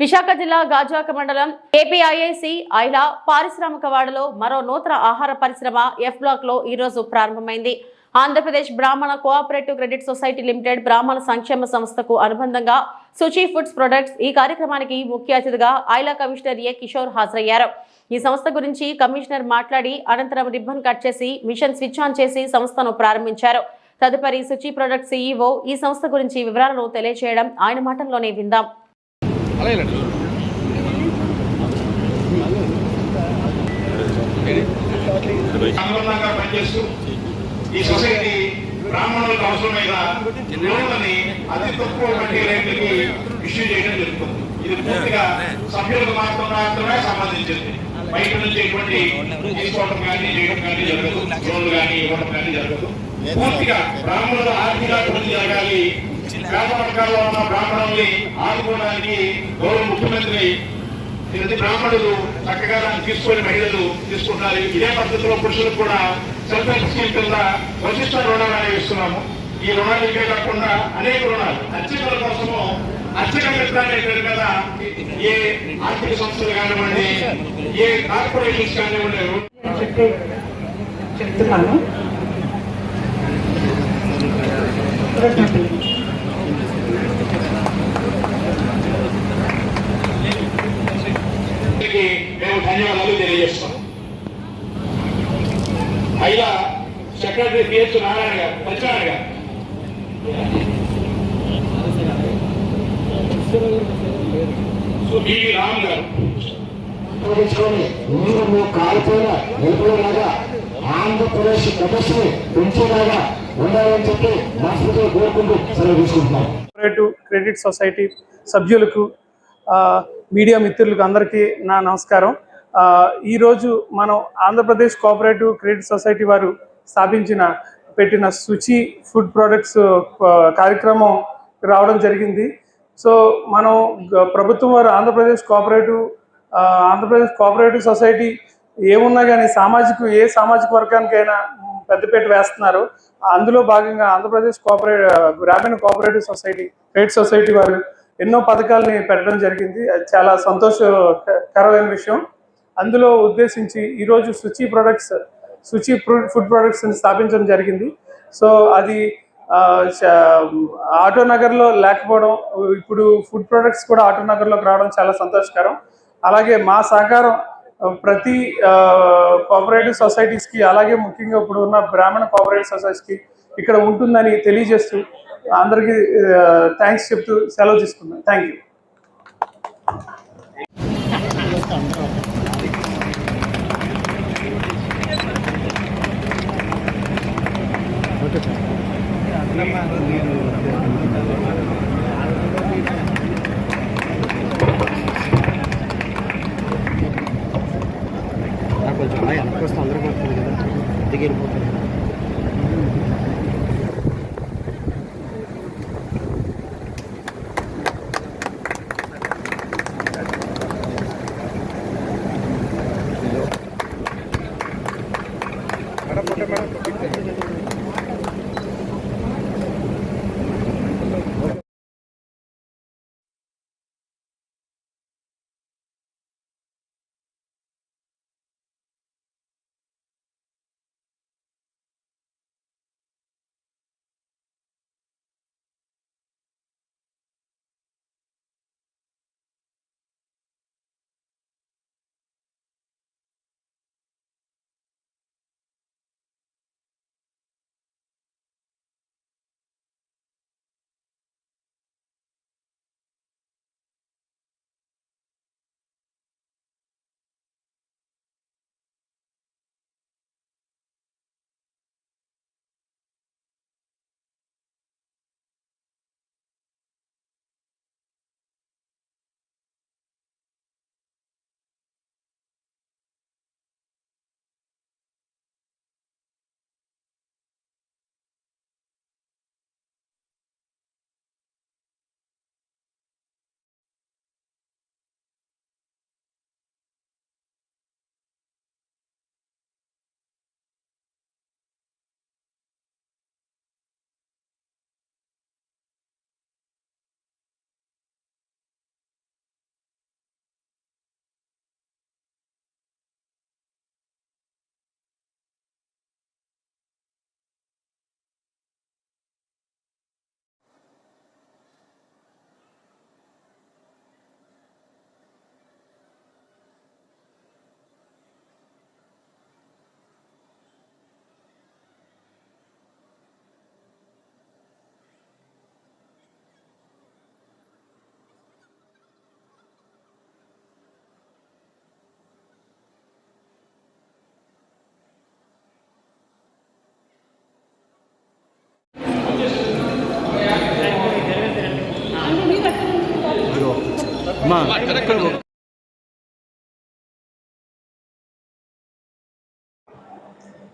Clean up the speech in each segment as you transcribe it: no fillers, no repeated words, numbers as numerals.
విశాఖ జిల్లా గాజువాక మండలం ఏపీఐఐసి ఐలా పారిశ్రామికవాడలో మరో నూతన ఆహార పరిశ్రమ ఎఫ్ బ్లాక్ లో ఈ రోజు ప్రారంభమైంది. ఆంధ్రప్రదేశ్ బ్రాహ్మణ కోఆపరేటివ్ క్రెడిట్ సొసైటీ లిమిటెడ్ బ్రాహ్మణ సంక్షేమ సంస్థకు అనుబంధంగా సుచి ఫుడ్స్ ప్రొడక్ట్స్ ఈ కార్యక్రమానికి ముఖ్య అతిథిగా ఐలా కమిషనర్ ఏ కిషోర్ హాజరయ్యారు. ఈ సంస్థ గురించి కమిషనర్ మాట్లాడి అనంతరం రిబ్బన్ కట్ చేసి మిషన్ స్విచ్ ఆన్ చేసి సంస్థను ప్రారంభించారు. తదుపరి సుచి ప్రొడక్ట్స్ సీఈఓ ఈ సంస్థ గురించి వివరాలను తెలియజేయడం ఆయన మాటల్లోనే విందాం. ఈ సొసైటీ బ్రాహ్మణులకు అవసరమైన లోన్లని అతి తక్కువ వడ్డీ రేట్లకి ఇష్యూ చేయడం జరుగుతుంది. ఇది పూర్తిగా సభ్యులకు మాత్రమే సంబంధించింది. బయట నుంచి ఎటువంటి తీసుకోవడం కానీ చేయడం కానీ జరగదు, లోన్లు కానీ ఇవ్వడం కానీ జరగదు. పూర్తిగా బ్రాహ్మణుల ఆర్థిక అభివృద్ధి జరగాలి. పేద వర్గాల్లో ఉన్న బ్రాహ్మణుల్ని ఆదుకోవడానికి గౌరవ ముఖ్యమంత్రి ప్రతి బ్రాహ్మణులు చక్కగా దాన్ని తీసుకొని మహిళలు తీసుకుంటారు. ఇదే పద్ధతిలో పురుషులకు కూడా సెల్ఫ్ హెల్ప్ స్కీమ్ కింద వశిష్ట రుణాలు అనేవి ఇస్తున్నాము. ఈ రుణాలు ఇవే కాకుండా అనేక రుణాలు అర్చకుల కోసము అర్చక మిత్రాన్ని పేరు మీద ఏ ఆర్థిక సంస్థలు కానివ్వండి, ఏ కార్పొరేషన్స్ కానివ్వండి చెప్తున్నాను. మేము ధన్యవాదాలు తెలియజేస్తాం. అయినా సెక్రటరీ పిహెచ్ నారాయణ గారు, సత్యనారాయణ గారు, బివి రామ్ గారు మీరు కాలిపోయిన నిలుపులాగా ఆంధ్రప్రదేశ్ ప్రదర్శన పెంచేలాగా ఉండాలని చెప్పి మనస్ఫూర్తిగా కోరుకుంటూ సెలవు తీసుకుంటున్నాం. కోఆపరేటివ్ క్రెడిట్ సొసైటీ సభ్యులకు, మీడియా మిత్రులకు అందరికీ నా నమస్కారం. ఈరోజు మనం ఆంధ్రప్రదేశ్ కోఆపరేటివ్ క్రెడిట్ సొసైటీ వారు పెట్టిన సుచి ఫుడ్ ప్రొడక్ట్స్ కార్యక్రమం రావడం జరిగింది. సో మనం ప్రభుత్వం వారు ఆంధ్రప్రదేశ్ కోఆపరేటివ్ సొసైటీ ఏమున్నా కానీ ఏ సామాజిక వర్గానికైనా పెద్దపీట వేస్తున్నారు. అందులో భాగంగా ఆంధ్రప్రదేశ్ గ్రామీణ కోఆపరేటివ్ క్రెడిట్ సొసైటీ వారు ఎన్నో పథకాలని పెట్టడం జరిగింది. అది చాలా సంతోషకరమైన విషయం. అందులో ఉద్దేశించి ఈరోజు సుచి ఫుడ్ ప్రొడక్ట్స్ని స్థాపించడం జరిగింది. సో అది ఆటోనగర్లో లేకపోవడం, ఇప్పుడు ఫుడ్ ప్రొడక్ట్స్ కూడా ఆటోనగర్లోకి రావడం చాలా సంతోషకరం. అలాగే మా సహకారం ప్రతి కోఆపరేటివ్ సొసైటీస్కి, అలాగే ముఖ్యంగా ఇప్పుడు ఉన్న బ్రాహ్మణ కోఆపరేటివ్ సొసైటీస్కి ఇక్కడ ఉంటుందని తెలియజేస్తూ అందరికీ థ్యాంక్స్ చెప్తూ సెలవు తీసుకున్నాను. Thank you.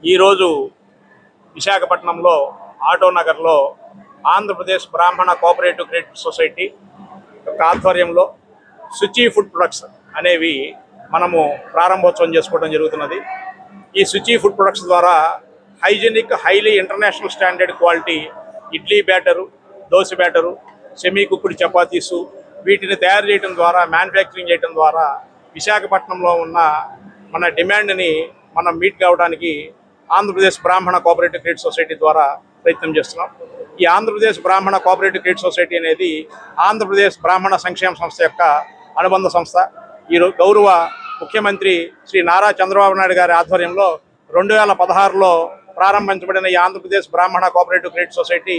ఈరోజు విశాఖపట్నంలో ఆటో నగర్లో ఆంధ్రప్రదేశ్ బ్రాహ్మణ కోఆపరేటివ్ క్రెడిట్ సొసైటీ యొక్క ఆధ్వర్యంలో శుచి ఫుడ్ ప్రొడక్ట్స్ అనేవి మనము ప్రారంభోత్సవం చేసుకోవడం జరుగుతున్నది. ఈ శుచి ఫుడ్ ప్రొడక్ట్స్ ద్వారా hygienic, highly international standard quality idli batter, dosa batter, semi cooked chapatis వీటిని తయారు చేయడం ద్వారా, మ్యానుఫ్యాక్చరింగ్ చేయడం ద్వారా విశాఖపట్నంలో ఉన్న మన డిమాండ్ని మనం మీట్ కావడానికి ఆంధ్రప్రదేశ్ బ్రాహ్మణ కోఆపరేటివ్ క్రెడిట్ సొసైటీ ద్వారా ప్రయత్నం చేస్తున్నాం. ఈ ఆంధ్రప్రదేశ్ బ్రాహ్మణ కోఆపరేటివ్ క్రెడిట్ సొసైటీ అనేది ఆంధ్రప్రదేశ్ బ్రాహ్మణ సంక్షేమ సంస్థ యొక్క అనుబంధ సంస్థ. ఈ గౌరవ ముఖ్యమంత్రి శ్రీ నారా చంద్రబాబు నాయుడు గారి ఆధ్వర్యంలో 2016లో ప్రారంభించబడిన ఈ ఆంధ్రప్రదేశ్ బ్రాహ్మణ కోఆపరేటివ్ క్రెడిట్ సొసైటీ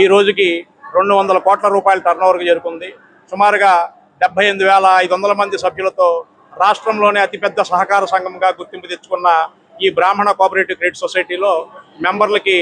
ఈ రోజుకి 200 కోట్ల రూపాయల టర్నోవర్కి చేరుకుంది. సుమారుగా 78,500 మంది సభ్యులతో రాష్ట్రంలోనే అతిపెద్ద సహకార సంఘంగా గుర్తింపు తెచ్చుకున్న ఈ బ్రాహ్మణ కోఆపరేటివ్ క్రెడిట్ సొసైటీలో మెంబర్లకి